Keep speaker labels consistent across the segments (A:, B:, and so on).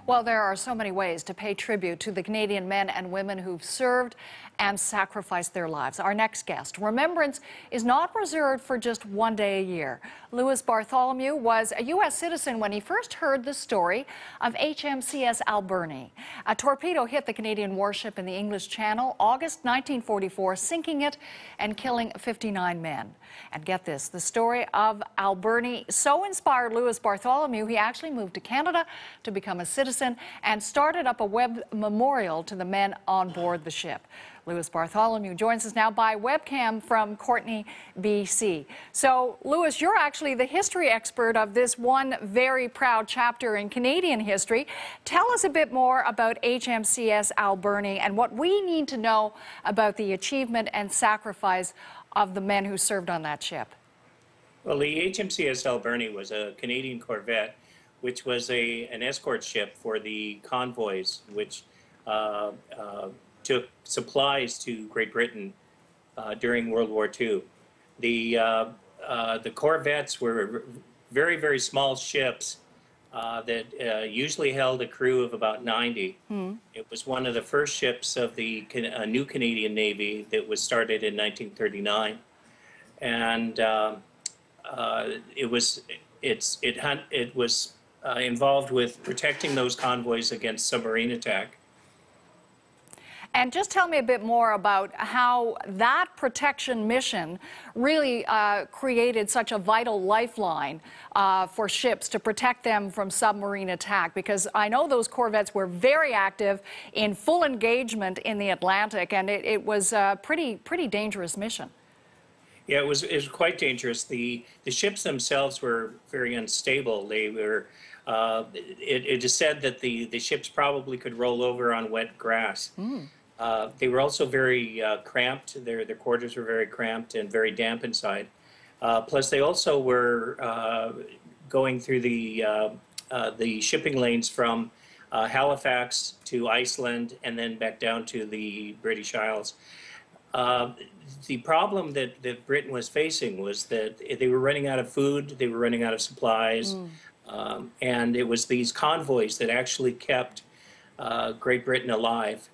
A: Well, there are so many ways to pay tribute to the Canadian men and women who've served and sacrificed their lives. Our next guest, Remembrance is not reserved for just one day a year. Louis Bartholomew was a U.S. citizen when he first heard the story of HMCS Alberni. A torpedo hit the Canadian warship in the English Channel August 1944, sinking it and killing 59 men. And get this, the story of Alberni so inspired Louis Bartholomew, he actually moved to Canada to become a citizen and started up a web memorial to the men on board the ship. Louis Bartholomew joins us now by webcam from Courtenay, BC. So, Louis, you're actually the history expert of this one very proud chapter in Canadian history. Tell us a bit more about HMCS Alberni and what we need to know about the achievement and sacrifice of the men who served on that ship.
B: Well, the HMCS Alberni was a Canadian corvette, which was an escort ship for the convoys, which took supplies to Great Britain during World War II. The corvettes were very, very small ships that usually held a crew of about 90. It was one of the first ships of the new Canadian Navy that was started in 1939, and it was involved with protecting those convoys against submarine attack.
A: And just tell me a bit more about how that protection mission really created such a vital lifeline for ships to protect them from submarine attack, because I know those corvettes were very active in full engagement in the Atlantic, and it was a pretty dangerous mission.
B: Yeah, it was quite dangerous. The ships themselves were very unstable. They were. It is said that the ships probably could roll over on wet grass. They were also very cramped. Their quarters were very cramped and very damp inside. Plus, they also were going through the shipping lanes from Halifax to Iceland and then back down to the British Isles. The problem that Britain was facing was that they were running out of food, they were running out of supplies, and it was these convoys that actually kept Great Britain alive.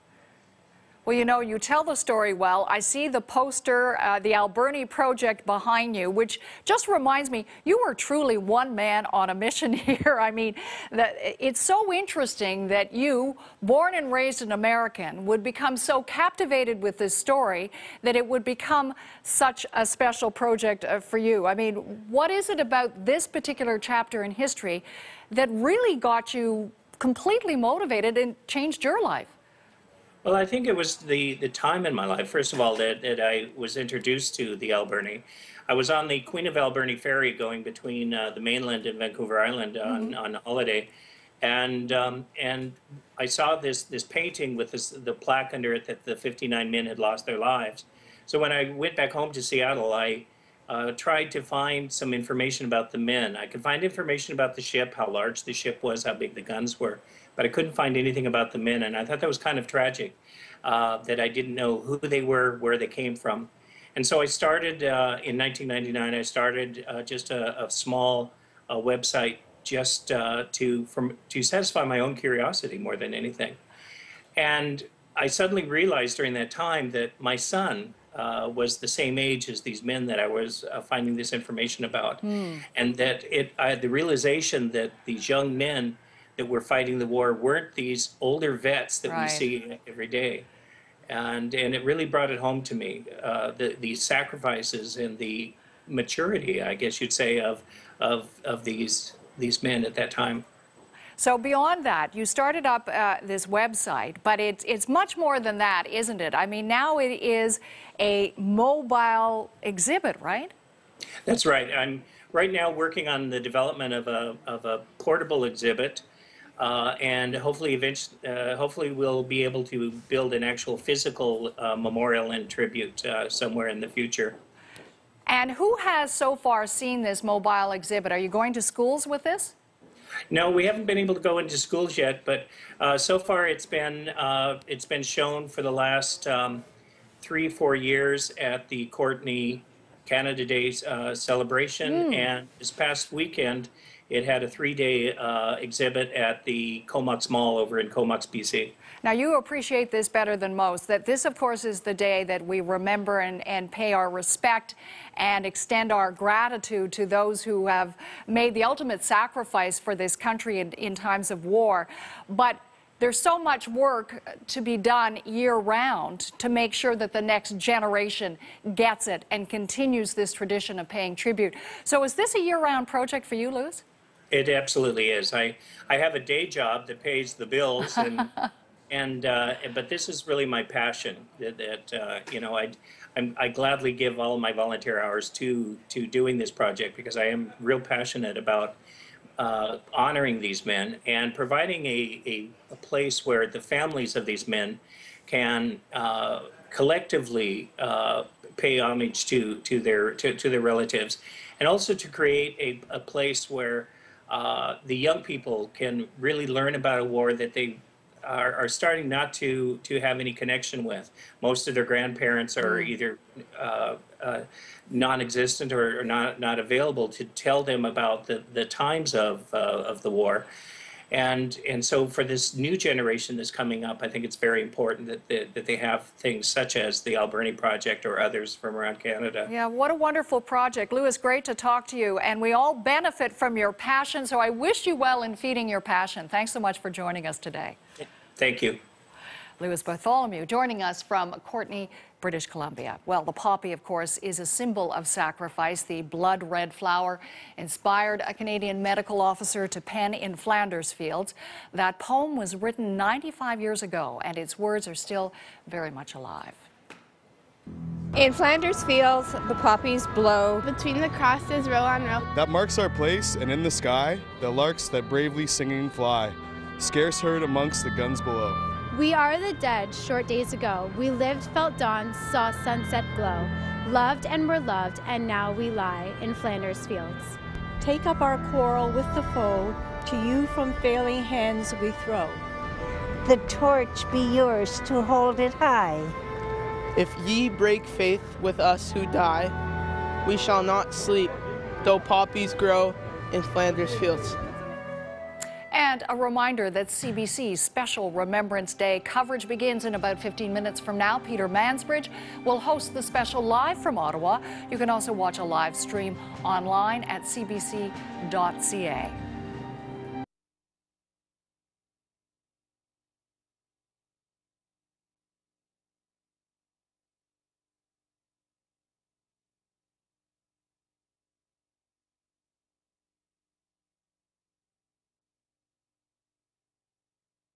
A: Well, you know, you tell the story well. I see the poster, the Alberni Project behind you, which just reminds me, you were truly one man on a mission here. I mean, it's so interesting that you, born and raised an American, would become so captivated with this story that it would become such a special project for you. I mean, what is it about this particular chapter in history that really got you completely motivated and changed your life?
B: Well, I think it was the time in my life, first of all, that I was introduced to the Alberni. I was on the Queen of Alberni ferry going between the mainland and Vancouver Island on holiday, and I saw this painting with the plaque under it that the 59 men had lost their lives. So when I went back home to Seattle, I tried to find some information about the men. I could find information about the ship, how large the ship was, how big the guns were, but I couldn't find anything about the men, and I thought that was kind of tragic, that I didn't know who they were, where they came from. And so I started, in 1999, I started just a small website just to satisfy my own curiosity more than anything. And I suddenly realized during that time that my son was the same age as these men that I was finding this information about. And that I had the realization that these young men that were fighting the war weren't these older vets that we see every day. And it really brought it home to me, the sacrifices and the maturity, I guess you'd say, of these men at that time.
A: So beyond that, you started up this website, but it's much more than that, isn't it? I mean, now it is a mobile exhibit, right?
B: That's right. I'm right now working on the development of a portable exhibit, and hopefully we'll be able to build an actual physical memorial and tribute somewhere in the future.
A: And who has so far seen this mobile exhibit? Are you going to schools with this?
B: No, we haven't been able to go into schools yet, but so far it's been shown for the last 3-4 years at the Courtenay Canada Day celebration, and this past weekend it had a 3-day exhibit at the Comox Mall over in Comox, BC.
A: Now, you appreciate this better than most, that this, of course, is the day that we remember and pay our respect and extend our gratitude to those who have made the ultimate sacrifice for this country in times of war. But there's so much work to be done year-round to make sure that the next generation gets it and continues this tradition of paying tribute. So is this a year-round project for you, Lewis?
B: It absolutely is. I have a day job that pays the bills, and but this is really my passion. You know, I gladly give all of my volunteer hours to doing this project because I am real passionate about honoring these men and providing a place where the families of these men can collectively pay homage to their relatives, and also to create a place where the young people can really learn about a war that they are starting not to have any connection with. Most of their grandparents are either non-existent or not available to tell them about the times of the war. And so for this new generation that's coming up, I think it's very important that they have things such as the Alberni Project or others from around Canada.
A: Yeah, what a wonderful project. Lewis, great to talk to you, and we all benefit from your passion, so I wish you well in feeding your passion. Thanks so much for joining us today.
B: Thank you.
A: Lewis Bartholomew joining us from Courtenay, British Columbia. Well, the poppy, of course, is a symbol of sacrifice. The blood red flower inspired a Canadian medical officer to pen in Flanders Fields. That poem was written 95 years ago, and its words are still very much alive.
C: In Flanders Fields, the poppies blow.
D: Between the crosses, row on row.
E: That marks our place, and in the sky, the larks that bravely singing fly, scarce heard amongst the guns below.
D: We are the dead, short days ago. We lived, felt dawn, saw sunset glow. Loved and were loved, and now we lie in Flanders Fields.
F: Take up our quarrel with the foe, to you from failing hands we throw.
G: The torch be yours to hold it high.
H: If ye break faith with us who die, we shall not sleep, though poppies grow in Flanders Fields.
A: And a reminder that CBC's special Remembrance Day coverage begins in about 15 minutes from now. Peter Mansbridge will host the special live from Ottawa. You can also watch a live stream online at cbc.ca.